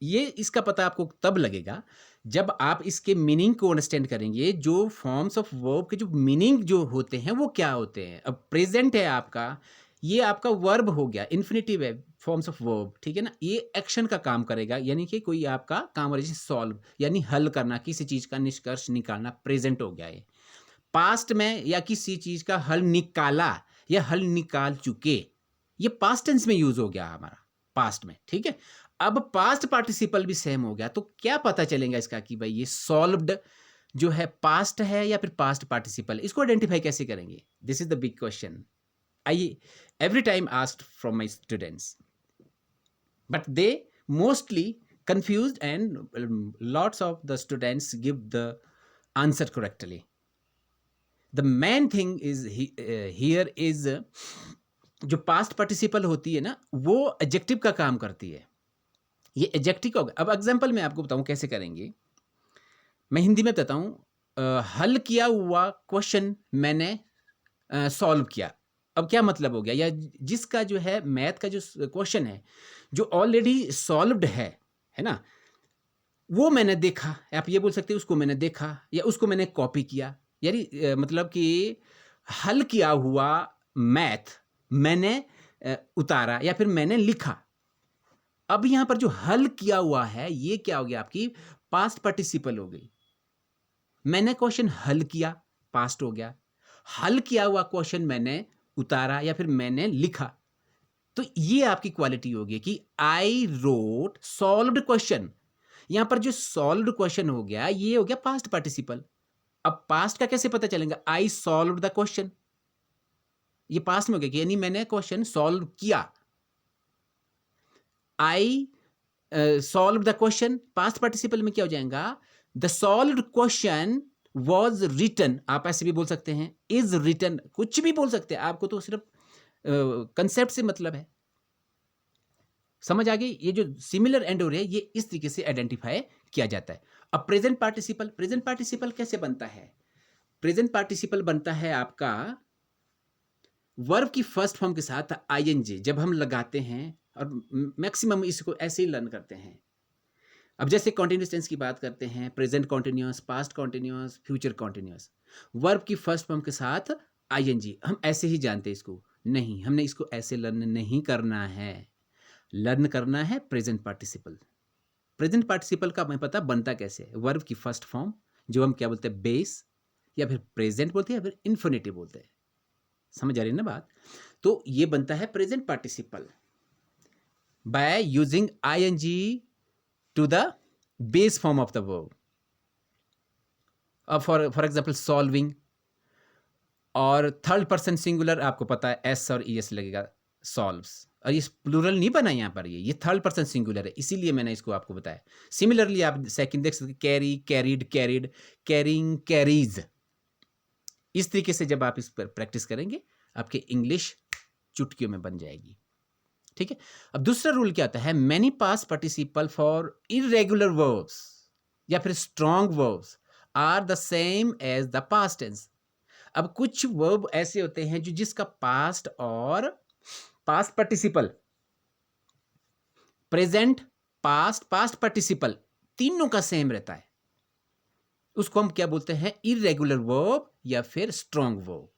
ये इसका पता आपको तब लगेगा जब आप इसके मीनिंग को अंडरस्टैंड करेंगे। जो फॉर्म्स ऑफ वर्ब के जो मीनिंग जो होते हैं वो क्या होते हैं। अब प्रेजेंट है आपका, ये आपका वर्ब हो गया, इन्फिनिटिव है, फॉर्म्स ऑफ वर्ब, ठीक है ना। ये एक्शन का काम करेगा, यानी कि कोई आपका काम हो, जैसे सॉल्व यानी हल करना, किसी चीज का निष्कर्ष निकालना, प्रेजेंट हो गया है। पास्ट में या किसी चीज का हल निकाला या हल निकाल चुके, ये पास्ट टेंस में यूज हो गया हमारा, पास्ट में, ठीक है। अब पास्ट पार्टिसिपल भी सेम हो गया, तो क्या पता चलेगा इसका कि भाई ये सॉल्व्ड जो है पास्ट है या फिर पास्ट पार्टिसिपल, इसको आइडेंटिफाई कैसे करेंगे। This is the big question I every time asked from my students, but they mostly confused and lots of the students give the answer correctly. The main thing is here is जो पास्ट पार्टिसिपल होती है ना, वो एडजेक्टिव का काम करती है। ये एडजेक्टिव का होगा। अब एग्जांपल मैं आपको बताऊं कैसे करेंगे। मैं हिंदी में बताता हूं, हल किया हुआ क्वेश्चन मैंने सॉल्व किया। अब क्या मतलब हो गया, या जिसका जो है मैथ का जो क्वेश्चन है जो ऑलरेडी सॉल्व्ड है ना, वो मैंने देखा। आप ये बोल सकते हैं उसको मैंने देखा या उसको मैंने कॉपी किया, यानी मतलब कि हल किया हुआ मैथ मैंने उतारा या फिर मैंने लिखा। अब यहां पर जो हल किया हुआ है ये क्या हो गया, आपकी पास्ट पार्टिसिपल हो गई। मैंने क्वेश्चन हल किया, पास्ट हो गया। हल किया हुआ क्वेश्चन मैंने उतारा या फिर मैंने लिखा, तो ये आपकी क्वालिटी होगी कि आई रोट सॉल्व्ड क्वेश्चन। यहां पर जो सॉल्व्ड क्वेश्चन हो गया, ये हो गया पास्ट पार्टिसिपल। अब पास्ट का कैसे पता चलेगा? आई सॉल्व्ड द क्वेश्चन, ये पास्ट में हो गया, यानी मैंने क्वेश्चन सॉल्व किया। I solve the question, past participle में क्या हो जाएगा? The solved question was written, आप ऐसे भी बोल सकते हैं, इज रिटन, कुछ भी बोल सकते हैं, आपको तो सिर्फ कंसेप्ट से मतलब है। समझ आ गई? ये जो सिमिलर एंड हो रहे हैं, ये इस तरीके से आइडेंटिफाई किया जाता है। अब प्रेजेंट पार्टिसिपल, प्रेजेंट पार्टिसिपल कैसे बनता है? प्रेजेंट पार्टिसिपल बनता है आपका वर्ब की फर्स्ट फॉर्म के साथ आईएनजी जब हम लगाते हैं, और मैक्सिमम इसको ऐसे ही लर्न करते हैं। अब जैसे कॉन्टिन्यूस टेंस की बात करते हैं, present continuous, past continuous, future continuous, verb की फर्स्ट फॉर्म के साथ आईएनजी, हम ऐसे ही जानते हैं इसको। नहीं, हमने इसको ऐसे लर्न नहीं करना है, लर्न करना है प्रेजेंट पार्टिसिपल। प्रेजेंट पार्टिसिपल का हमें पता बनता कैसे है? वर्ब की फर्स्ट फॉर्म, जो हम क्या बोलते हैं, बेस, या फिर प्रेजेंट बोलते हैं, या फिर इन्फिनिटिव बोलते हैं। समझ आ रही है ना बात? तो ये बनता है present participle by using ING to the base form of the verb. अब फॉर एग्जाम्पल सॉल्विंग, और थर्ड पर्सन सिंगुलर आपको पता है एस और ई एस लगेगा, सॉल्व्स, और ये प्लूरल नहीं बना यहाँ पर, ये थर्ड पर्सन सिंगुलर है, इसीलिए मैंने इसको आपको बताया। सिमिलरली आप सेकंड देख सकते, carry, carried, carried, carrying, carries. इस तरीके से जब आप इस पर प्रैक्टिस करेंगे, आपकी इंग्लिश चुटकियों में बन जाएगी। ठीक है। अब दूसरा रूल क्या आता है? Many past participle for irregular verbs या फिर strong verbs are the same as the past tense. अब कुछ वर्ब ऐसे होते हैं जो जिसका पास्ट और past participle, present, past, past participle तीनों का सेम रहता है, उसको हम क्या बोलते हैं? इरेगुलर वर्ब या फिर स्ट्रॉन्ग वर्ब।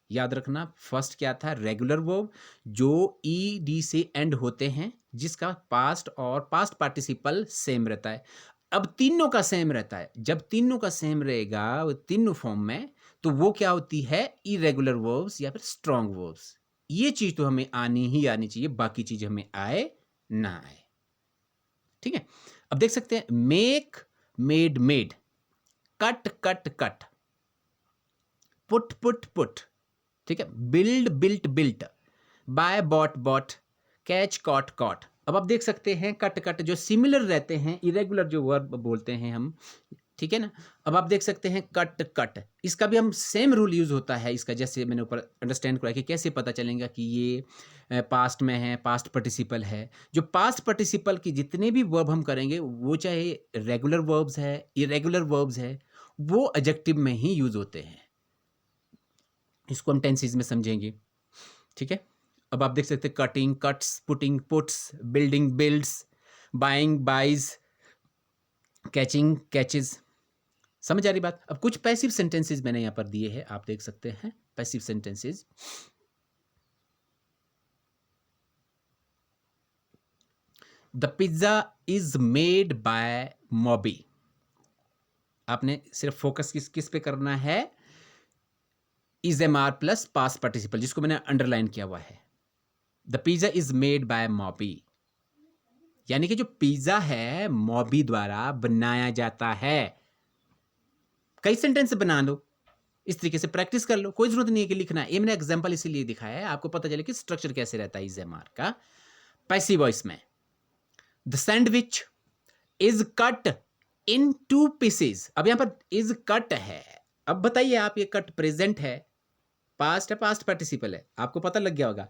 याद रखना, फर्स्ट क्या था? रेगुलर वर्ब, जो ई डी से एंड होते हैं, जिसका पास्ट और पास्ट पार्टिसिपल सेम रहता है। अब तीनों का सेम रहता है, जब तीनों का सेम रहेगा वो तीनों फॉर्म में, तो वो क्या होती है? इरेगुलर वर्ब्स या फिर स्ट्रॉन्ग वर्ब्स। ये चीज तो हमें आनी ही आनी चाहिए, बाकी चीज हमें आए ना आए। ठीक है। अब देख सकते हैं, make, made, made, cut, cut, cut, put, put, put, ठीक है, build, built, built, buy, bought, bought, catch, caught, caught. अब आप देख सकते हैं कट कट जो सिमिलर रहते हैं, इरेगुलर जो वर्ब बोलते हैं हम, ठीक है ना। अब आप देख सकते हैं कट कट, इसका भी हम सेम रूल यूज होता है इसका, जैसे मैंने ऊपर अंडरस्टैंड कराया कि कैसे पता चलेगा कि ये पास्ट में है, पास्ट पार्टिसिपल है। जो पास्ट पार्टिसिपल की जितने भी वर्ब हम करेंगे, वो चाहे रेगुलर वर्ब्स है, इरेगुलर वर्ब्स है, वो एडजेक्टिव में ही यूज होते हैं। इसको हम टेंसेस में समझेंगे। ठीक है। अब आप देख सकते हैं cutting, cuts, putting, puts, building, builds, buying, buys, catching, catches. समझ आ रही बात? अब कुछ पैसिव सेंटेंसेस मैंने यहां पर दिए हैं, आप देख सकते हैं passive sentences. The pizza is made by Moby. आपने सिर्फ फोकस किस किस पे करना है? Is M are plus past participle, जिसको मैंने अंडरलाइन किया हुआ है। The pizza is made by Moby, यानी कि जो पिज्जा है मॉबी द्वारा बनाया जाता है। कई सेंटेंस बना लो, इस तरीके से प्रैक्टिस कर लो, कोई जरूरत नहीं है कि लिखना है। ये मैंने एग्जांपल इसीलिए दिखाया है, आपको पता चले कि स्ट्रक्चर कैसे रहता है इज़एमआर का। पैसिव वॉइस में the sandwich is cut in 2 pieces. अब यहां पर इज कट है, अब बताइए आप, ये कट प्रेजेंट है, पास्ट है, पास्ट पार्टिसिपल है, आपको पता लग गया होगा।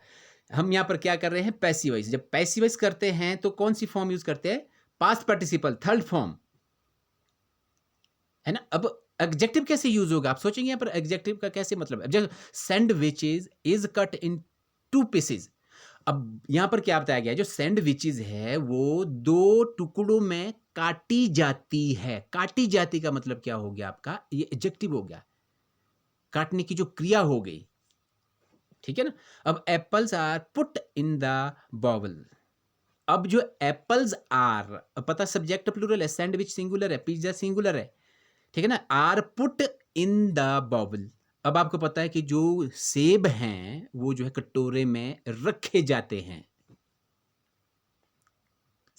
हम यहां पर क्या कर रहे हैं? Passive voice. जब पैसिव वॉइस करते हैं तो कौन सी फॉर्म यूज करते हैं? पास्ट पार्टिसिपल, थर्ड फॉर्म, है ना। अब एडजेक्टिव कैसे यूज होगा? आप सोचेंगे यहां पर एडजेक्टिव का कैसे मतलब है? जब sandwiches is cut in 2 pieces, अब यहां पर क्या बताया गया है? जो सैंडविचेस है वो 2 टुकड़ों में काटी जाती है। काटी जाती का मतलब क्या हो गया आपका? ये एडजेक्टिव हो गया, काटने की जो क्रिया हो गई। ठीक है ना। अब apples are put in the bowl. अब जो एप्पल्स आर, पता सब्जेक्ट प्लूरल है, सैंडविच सिंगुलर है, पिज्जा सिंगुलर है, ठीक है ना। Are put in the bowl, अब आपको पता है कि जो सेब हैं वो जो है कटोरे में रखे जाते हैं,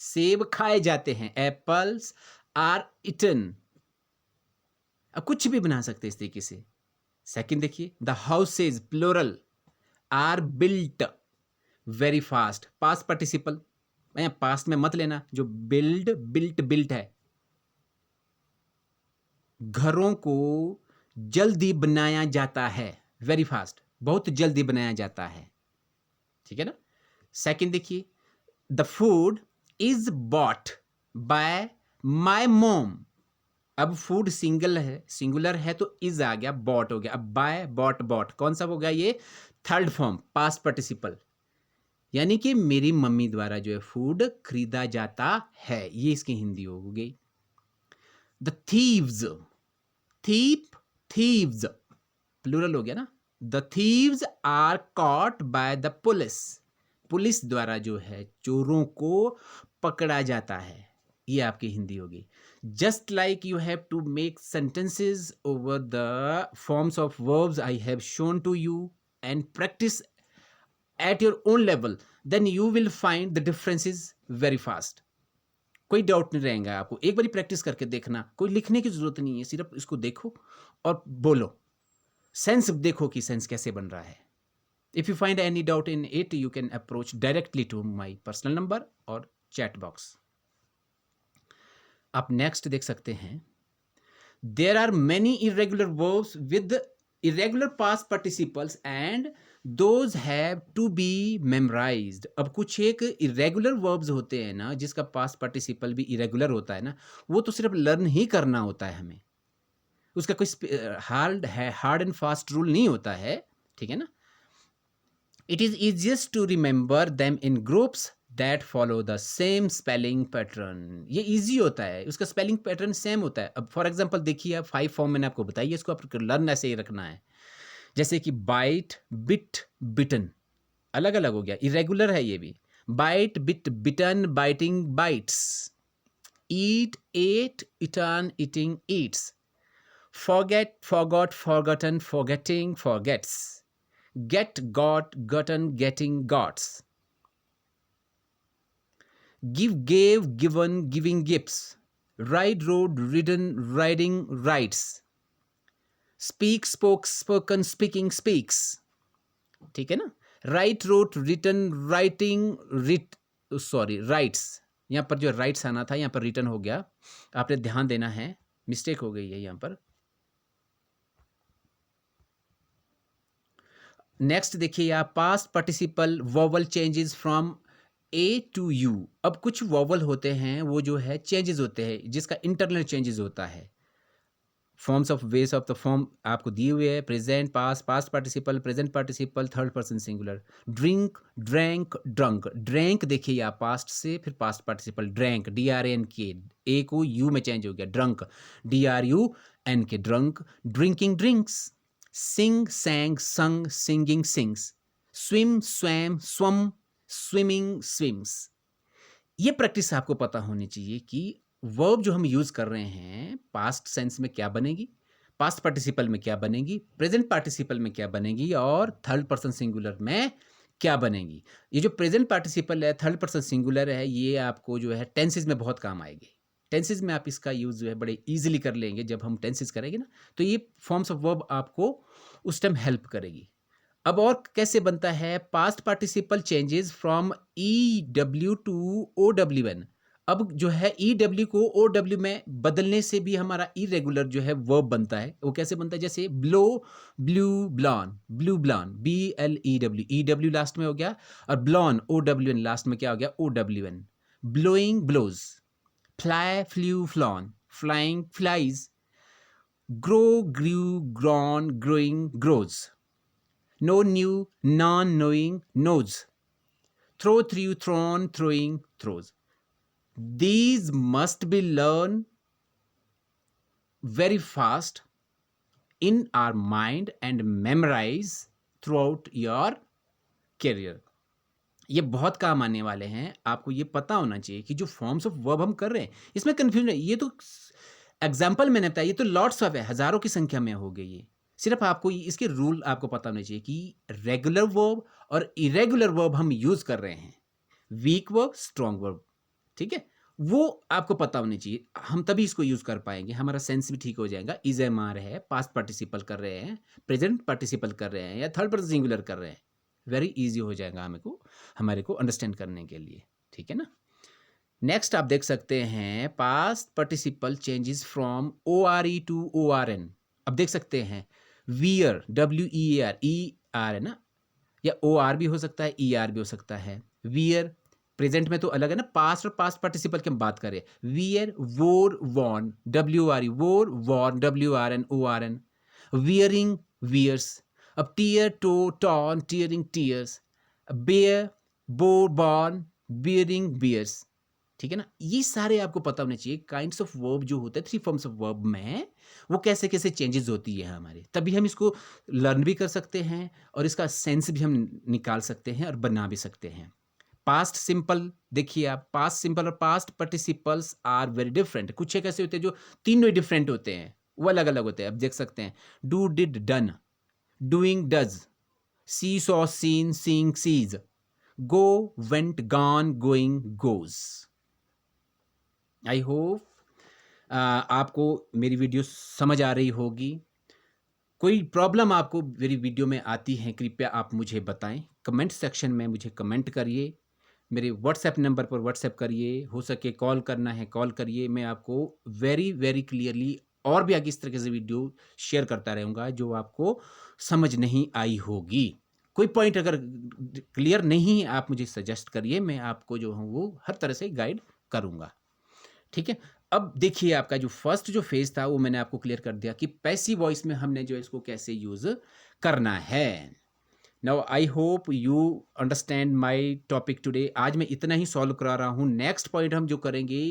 सेब खाए जाते हैं, एप्पल्स आर इटन। अब कुछ भी बना सकते हैं इस तरीके से। सेकंड देखिए, the houses plural are built very fast, past participle, past में मत लेना, जो बिल्ड बिल्ट बिल्ट है, घरों को जल्दी बनाया जाता है, वेरी फास्ट, बहुत जल्दी बनाया जाता है, ठीक है ना। सेकंड देखिए, the food is bought by my mom. अब फूड सिंगुलर है तो इज आ गया, बॉट हो गया। अब बाय, बॉट, बॉट कौन सा हो गया, ये थर्ड फॉर्म, पास्ट पार्टिसिपल, यानी कि मेरी मम्मी द्वारा जो है फूड खरीदा जाता है, ये इसकी हिंदी हो गई। The thieves, thief, thieves plural हो गया ना। The thieves are caught by the police, police द्वारा जो है चोरों को पकड़ा जाता है, ये आपकी हिंदी होगी। Just like you have to make sentences over the forms of verbs I have shown to you and practice at your own level, then you will find the differences very fast. कोई डाउट नहीं रहेगा आपको, एक बारी प्रैक्टिस करके देखना, कोई लिखने की जरूरत नहीं है, सिर्फ इसको देखो और बोलो, सेंस देखो कि सेंस कैसे बन रहा है। If you find any doubt in it you can approach directly to my personal number और चैट बॉक्स। आप नेक्स्ट देख सकते हैं, there are many irregular verbs with irregular past participles and those have to be memorized। अब कुछ एक irregular verbs होते हैं ना, जिसका past participle भी irregular होता है ना, वो तो सिर्फ लर्न ही करना होता है हमें, उसका कोई हार्ड एंड फास्ट रूल नहीं होता है, ठीक है ना। It is easiest to remember them in groups that follow the same spelling pattern। ये easy होता है, उसका स्पेलिंग पैटर्न सेम होता है। अब फॉर एग्जांपल देखिए, आप 5 फॉर्म मैंने आपको बताई है, इसको आपको लर्न ऐसे ही रखना है। जैसे कि बाइट, बिट, बिटन, अलग अलग हो गया, इरेगुलर है ये भी। Bite, bit, bitten, biting, bites. Eat, ate, eaten, eating, eats. Forget, forgot, forgotten, forgetting, forgets. Get, got, gotten, getting, gots. Give, gave, given, giving gifts. Ride, rode, ridden, riding, rides. Speak, spoke, spoken, speaking, speaks। ठीक है ना। Write, wrote, written, writing, writes। यहाँ पर जो राइट्स आना था, यहाँ पर रिटर्न हो गया, आपने ध्यान देना है, मिस्टेक हो गई है यहाँ पर। नेक्स्ट देखिए, आप past participle vowel changes from A to U. अब कुछ वोवल होते हैं वो जो है चेंजेस होते हैं, जिसका इंटरनल चेंजेस होता है। फॉर्म्स ऑफ वेस ऑफ द फॉर्म आपको दिए हुए है, present, past, past participle, present participle, third person singular. Drink, drank, drunk. Drank देखिए आप पास्ट से, फिर past participle drank, DRNK, A को यू में चेंज हो गया, drunk, DRUNK, drunk. Drinking, drinks. Sing, sang, sung, singing, sings. Swim, swam, swum, swimming, swims. ये प्रैक्टिस आपको पता होनी चाहिए कि वर्ब जो हम यूज कर रहे हैं, पास्ट सेंस में क्या बनेगी, पास्ट पार्टिसिपल में क्या बनेगी, प्रेजेंट पार्टिसिपल में क्या बनेगी, और थर्ड पर्सन सिंगुलर में क्या बनेगी। ये जो प्रेजेंट पार्टिसिपल है, थर्ड पर्सन सिंगुलर है, ये आपको जो है टेंसेज में बहुत काम आएगी। टेंसेज में आप इसका यूज जो है बड़े इजीली कर लेंगे, जब हम टेंसेज करेंगे ना, तो ये फॉर्म्स ऑफ वर्ब आपको उस टाइम हेल्प करेगी। अब और कैसे बनता है, past participle changes from EW to OWN। अब जो है EW को OW में बदलने से भी हमारा इरेगुलर जो है वर्ब बनता है। वो कैसे बनता है, जैसे blow, blue, ब्लॉन, blue, ब्लॉन, BLEW, EW last में हो गया, और ब्लॉन, OWN लास्ट में क्या हो गया, OWN। Blowing, blows. Fly, flew, flown, flying, flies. Grow, grew, grown, growing, grows. No, new, non, knowing, knows। Throw, threw, thrown, throwing, throws। These must be learned very fast in our mind and memorize throughout your career। ये बहुत काम आने वाले हैं, आपको ये पता होना चाहिए कि जो फॉर्म्स ऑफ वर्ब हम कर रहे हैं, इसमें कंफ्यूजन है। ये तो एग्जाम्पल मैंने बताया, ये तो लॉट्स ऑफ है, हजारों की संख्या में हो गई। ये सिर्फ आपको इसके रूल आपको पता होने चाहिए कि रेगुलर वर्ब और इरेगुलर वर्ब हम यूज कर रहे हैं, वीक वर्ब, स्ट्रॉन्ग वर्ब, ठीक है, वो आपको पता होनी चाहिए। हम तभी इसको यूज कर पाएंगे, हमारा सेंस भी ठीक हो जाएगा। इज एम आर है, पास्ट पार्टिसिपल कर रहे हैं, प्रेजेंट पार्टिसिपल कर रहे हैं, या थर्ड पर्सन सिंगुलर कर रहे हैं, वेरी इजी हो जाएगा हमारे को अंडरस्टैंड करने के लिए, ठीक है ना। नेक्स्ट आप देख सकते हैं past participle changes from O R E to O R N. अब देख सकते हैं वियर, WEAR है ना, या ओ आर भी हो सकता है, ER भी हो सकता है। वियर प्रेजेंट में तो अलग है ना, पास्ट और पास्ट पार्टिसिपल की हम बात करें। Wear, wore, worn, WRE, wore, worn, WRN, wearing, wears. अब tear, tore, torn, tearing, tears. Bear, bore, born, bearing, bears, ठीक है ना। ये सारे आपको पता होने चाहिए काइंड्स ऑफ वर्ब जो होते हैं, 3 फॉर्म्स ऑफ वर्ब में वो कैसे कैसे चेंजेस होती है हमारे, तभी हम इसको लर्न भी कर सकते हैं और इसका सेंस भी हम निकाल सकते हैं और बना भी सकते हैं। पास्ट सिंपल देखिए आप, पास्ट सिंपल और past participles are very different. कुछ एक ऐसे होते हैं जो तीनों ही डिफरेंट होते हैं, वो अलग अलग होते हैं। अब देख सकते हैं do, did, done, doing, does, see, saw, seen, seeing, sees, go, went, gone, going, goes. I hope आपको मेरी वीडियो समझ आ रही होगी। कोई प्रॉब्लम आपको मेरी वीडियो में आती है, कृपया आप मुझे बताएं, कमेंट सेक्शन में मुझे कमेंट करिए, मेरे व्हाट्सएप नंबर पर व्हाट्सएप करिए, हो सके कॉल करना है कॉल करिए। मैं आपको वेरी वेरी क्लियरली और भी आगे इस तरीके से वीडियो शेयर करता रहूँगा जो आपको समझ नहीं आई होगी। कोई पॉइंट अगर क्लियर नहीं है आप मुझे सजेस्ट करिए, मैं आपको जो हूँ वो हर तरह से गाइड करूँगा, ठीक है। अब देखिए आपका जो फर्स्ट जो फेज था वो मैंने आपको क्लियर कर दिया कि पैसिव वॉइस में हमने जो इसको कैसे यूज करना है। Now I hope you understand my topic today. आज मैं इतना ही सॉल्व करा रहा हूँ। नेक्स्ट पॉइंट हम जो करेंगे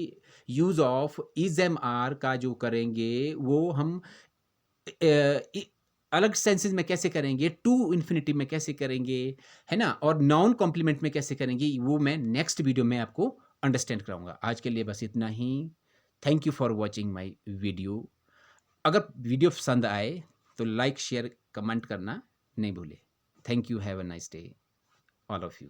use of is M R का जो करेंगे वो हम अलग सेंसेस में कैसे करेंगे, टू इन्फिनिटी में कैसे करेंगे, है ना, और नॉन कॉम्प्लीमेंट में कैसे करेंगे, वो मैं नेक्स्ट वीडियो में आपको अंडरस्टैंड कराऊंगा। आज के लिए बस इतना ही। Thank you for watching my video. अगर वीडियो पसंद आए तो लाइक, शेयर, कमेंट करना नहीं भूले। Thank you, have a nice day all of you.